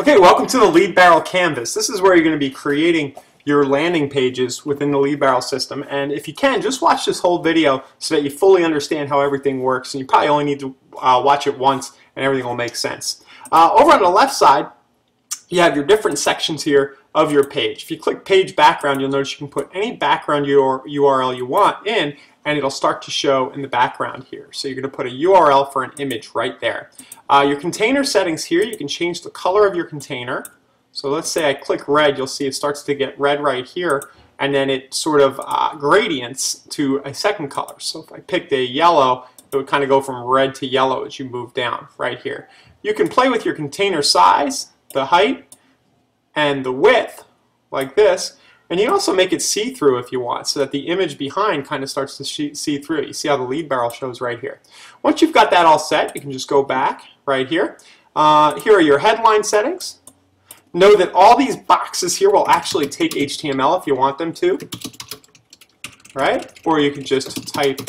Okay, welcome to the Lead Barrel Canvas. This is where you're going to be creating your landing pages within the Lead Barrel system. And if you can, just watch this whole video so that you fully understand how everything works. And you probably only need to watch it once and everything will make sense. Over on the left side, you have your different sections here of your page. If you click Page Background, you'll notice you can put any background URL you want in, and it'll start to show in the background here. So you're going to put a URL for an image right there. Your container settings here, you can change the color of your container. So let's say I click red, you'll see it starts to get red right here, and then it sort of gradients to a second color. So if I picked a yellow, it would kind of go from red to yellow as you move down right here. You can play with your container size, the height, and the width like this. And you can also make it see-through if you want, so that the image behind kind of starts to see through. You see how the lead barrel shows right here. Once you've got that all set, you can just go back right here. Here are your headline settings. Know that all these boxes here will actually take HTML if you want them to, right? Or you can just type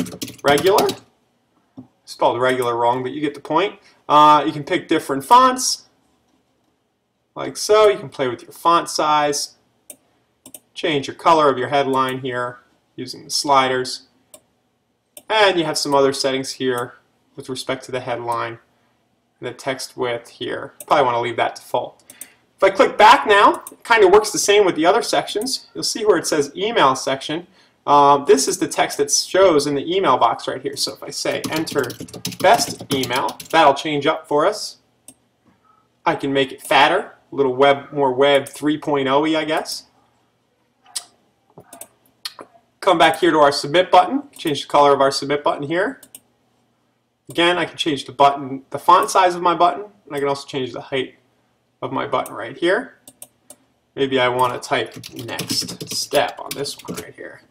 regular. Spelled regular wrong, but you get the point. You can pick different fonts, like so. You can play with your font size. Change your color of your headline here using the sliders. And you have some other settings here with respect to the headline and the text width here. Probably want to leave that to full. If I click back now, it kind of works the same with the other sections. You'll see where it says email section. This is the text that shows in the email box right here. So if I say enter best email, that'll change up for us. I can make it fatter, a little more web 3.0-y, I guess. Come back here to our submit button, change the color of our submit button here. Again, I can change the font size of my button, and I can also change the height of my button right here. Maybe I want to type next step on this one right here.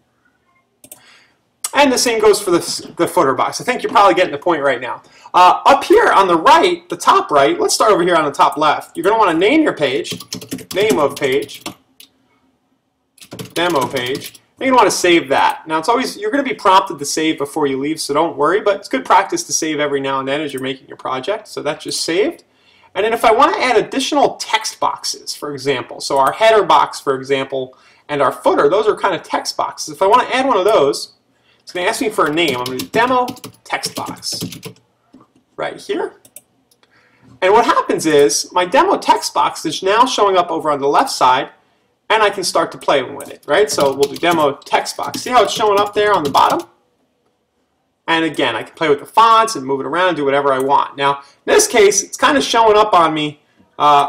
And the same goes for the footer box. I think you're probably getting the point right now. Up here on the right, the top right, let's start over here on the top left. You're going to want to name your page, name of page, demo page. You're going to want to save that. Now, you're going to be prompted to save before you leave, so don't worry, but it's good practice to save every now and then as you're making your project. So that's just saved. And then if I want to add additional text boxes, for example, so our header box, for example, and our footer, those are kind of text boxes. If I want to add one of those, it's going to ask me for a name. I'm going to do demo text box right here. And what happens is my demo text box is now showing up over on the left side, and I can start to play with it, right? So we'll do demo text box. See how it's showing up there on the bottom? And again, I can play with the fonts and move it around and do whatever I want. Now, in this case, it's kind of showing up on me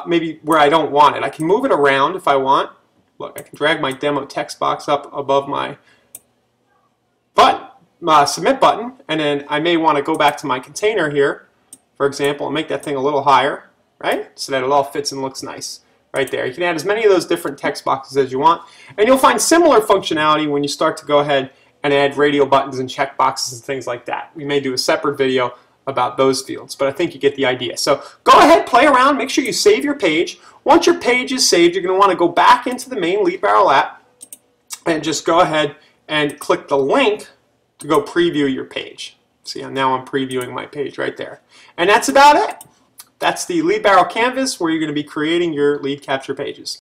maybe where I don't want it. I can move it around if I want. Look, I can drag my demo text box up above my submit button, and then I may want to go back to my container here, for example, and make that thing a little higher, right? So that it all fits and looks nice. Right there. You can add as many of those different text boxes as you want, and you'll find similar functionality when you start to go ahead and add radio buttons and check boxes and things like that. We may do a separate video about those fields, but I think you get the idea. So go ahead, play around, make sure you save your page. Once your page is saved, you're going to want to go back into the main Lead Barrel app and just go ahead and click the link to go preview your page. See, now I'm previewing my page right there. And that's about it. That's the Lead Barrel Canvas where you're going to be creating your lead capture pages.